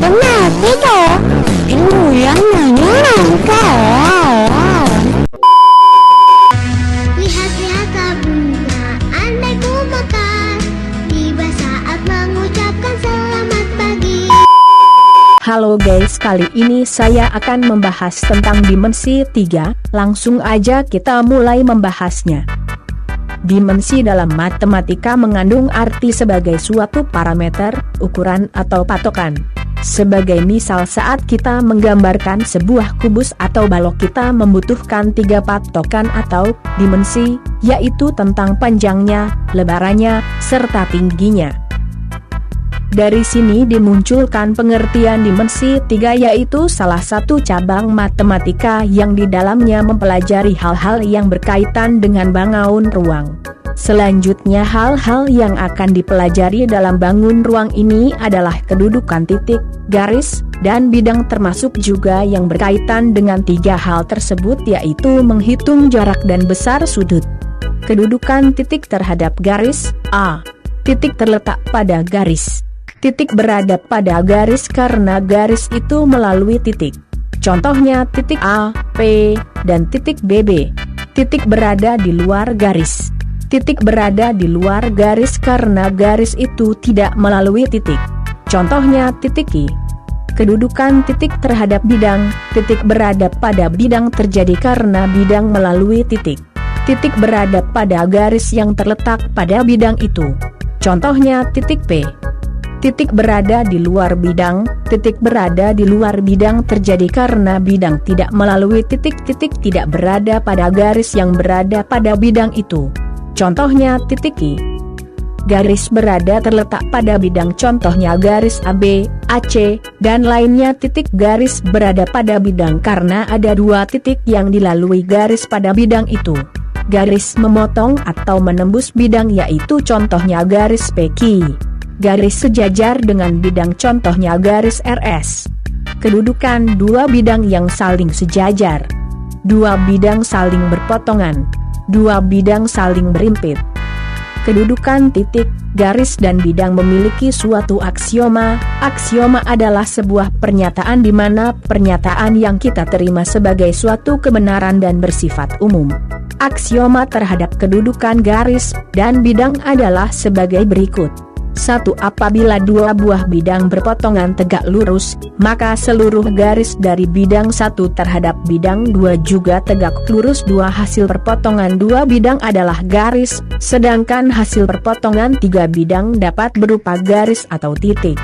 Benar tidak? Ibu yang nanya Lihat-lihatlah bunga, andai ku mekar, tiba saat mengucapkan selamat pagi. Halo guys, kali ini saya akan membahas tentang dimensi 3, langsung aja kita mulai membahasnya. Dimensi dalam matematika mengandung arti sebagai suatu parameter, ukuran atau patokan. Sebagai misal saat kita menggambarkan sebuah kubus atau balok kita membutuhkan 3 patokan atau dimensi, yaitu tentang panjangnya, lebarannya, serta tingginya. Dari sini dimunculkan pengertian dimensi 3 yaitu salah satu cabang matematika yang di dalamnya mempelajari hal-hal yang berkaitan dengan bangun ruang. Selanjutnya hal-hal yang akan dipelajari dalam bangun ruang ini adalah kedudukan titik, garis, dan bidang termasuk juga yang berkaitan dengan 3 hal tersebut yaitu menghitung jarak dan besar sudut. Kedudukan titik terhadap garis, A. Titik terletak pada garis. Titik berada pada garis karena garis itu melalui titik. Contohnya titik A, P, dan titik BB. Titik berada di luar garis. Titik berada di luar garis karena garis itu tidak melalui titik. Contohnya titik I. Kedudukan titik terhadap bidang. Titik berada pada bidang terjadi karena bidang melalui titik. Titik berada pada garis yang terletak pada bidang itu. Contohnya titik P. Titik berada di luar bidang. Titik berada di luar bidang terjadi karena bidang tidak melalui titik. Titik tidak berada pada garis yang berada pada bidang itu. Contohnya titik I. Garis berada terletak pada bidang, contohnya garis AB, AC, dan lainnya. Titik garis berada pada bidang karena ada 2 titik yang dilalui garis pada bidang itu. Garis memotong atau menembus bidang yaitu contohnya garis PQ. Garis sejajar dengan bidang contohnya garis RS. Kedudukan 2 bidang yang saling sejajar. 2 bidang saling berpotongan. 2 bidang saling berimpit. Kedudukan titik, garis dan bidang memiliki suatu aksioma. Aksioma adalah sebuah pernyataan di mana pernyataan yang kita terima sebagai suatu kebenaran dan bersifat umum. Aksioma terhadap kedudukan garis dan bidang adalah sebagai berikut. 1. Apabila 2 buah bidang berpotongan tegak lurus, maka seluruh garis dari bidang 1 terhadap bidang 2 juga tegak lurus. 2. Hasil perpotongan 2 bidang adalah garis, sedangkan hasil perpotongan 3 bidang dapat berupa garis atau titik.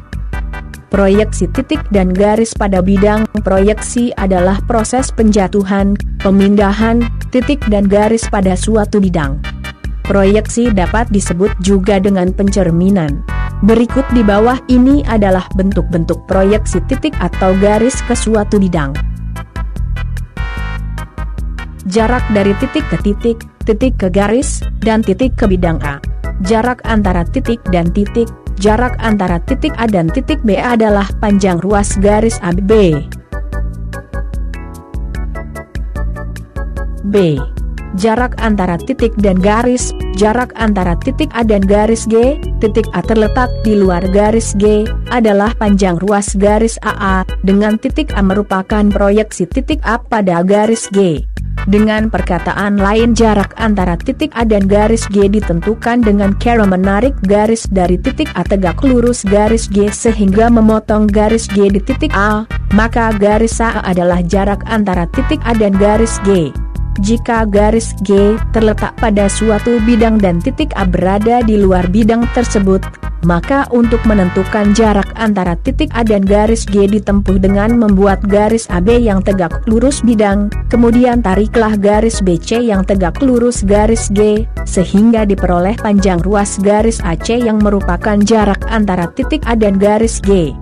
Proyeksi titik dan garis pada bidang. Proyeksi adalah proses penjatuhan, pemindahan, titik dan garis pada suatu bidang. Proyeksi dapat disebut juga dengan pencerminan. Berikut di bawah ini adalah bentuk-bentuk proyeksi titik atau garis ke suatu bidang. Jarak dari titik ke titik, titik ke garis, dan titik ke bidang A. Jarak antara titik dan titik. Jarak antara titik A dan titik B adalah panjang ruas garis AB. B. Jarak antara titik dan garis. Jarak antara titik A dan garis G. Titik A terletak di luar garis G adalah panjang ruas garis AA, dengan titik A merupakan proyeksi titik A pada garis G. Dengan perkataan lain, jarak antara titik A dan garis G ditentukan dengan cara menarik garis dari titik A tegak lurus garis G sehingga memotong garis G di titik A, maka garis A adalah jarak antara titik A dan garis G. Jika garis G terletak pada suatu bidang dan titik A berada di luar bidang tersebut, maka untuk menentukan jarak antara titik A dan garis G ditempuh dengan membuat garis AB yang tegak lurus bidang, kemudian tariklah garis BC yang tegak lurus garis G, sehingga diperoleh panjang ruas garis AC yang merupakan jarak antara titik A dan garis G.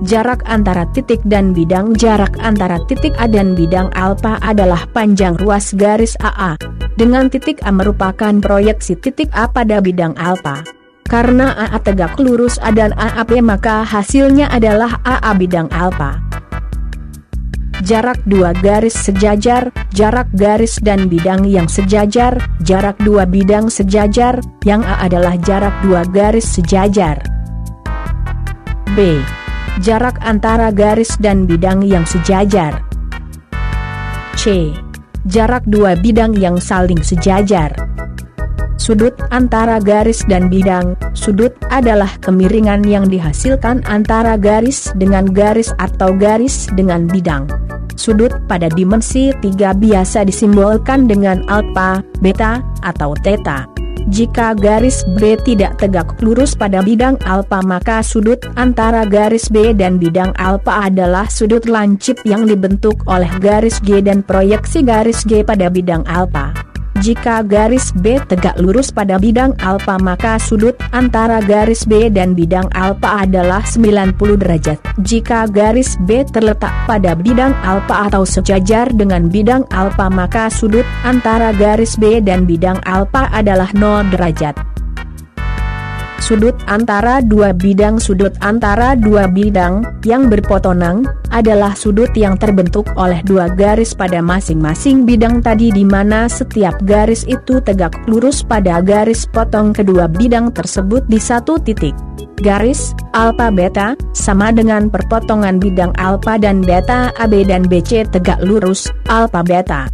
Jarak antara titik dan bidang. Jarak antara titik A dan bidang alfa adalah panjang ruas garis AA, dengan titik A merupakan proyeksi titik A pada bidang alfa. Karena AA tegak lurus A dan AAP maka hasilnya adalah AA bidang alfa. Jarak 2 garis sejajar. Jarak garis dan bidang yang sejajar. Jarak 2 bidang sejajar, yang A adalah jarak 2 garis sejajar. B. Jarak antara garis dan bidang yang sejajar. C. Jarak dua bidang yang saling sejajar. Sudut antara garis dan bidang. Sudut adalah kemiringan yang dihasilkan antara garis dengan garis atau garis dengan bidang. Sudut pada dimensi 3 biasa disimbolkan dengan alfa, beta, atau theta. Jika garis B tidak tegak lurus pada bidang alfa, maka sudut antara garis B dan bidang alfa adalah sudut lancip yang dibentuk oleh garis G dan proyeksi garis G pada bidang alfa. Jika garis B tegak lurus pada bidang alfa, maka sudut antara garis B dan bidang alfa adalah 90 derajat. Jika garis B terletak pada bidang alfa atau sejajar dengan bidang alfa, maka sudut antara garis B dan bidang alfa adalah 0 derajat. Sudut antara dua bidang. Sudut antara dua bidang yang berpotongan adalah sudut yang terbentuk oleh dua garis pada masing-masing bidang tadi, di mana setiap garis itu tegak lurus pada garis potong kedua bidang tersebut di satu titik. Garis alfa beta sama dengan perpotongan bidang alfa dan beta. AB dan BC tegak lurus alfa beta.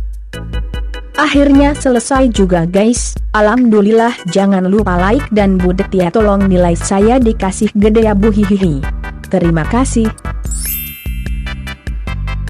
Akhirnya selesai juga guys. Alhamdulillah, jangan lupa like dan budet ya, tolong nilai saya dikasih gede ya bu, hihihi. Terima kasih.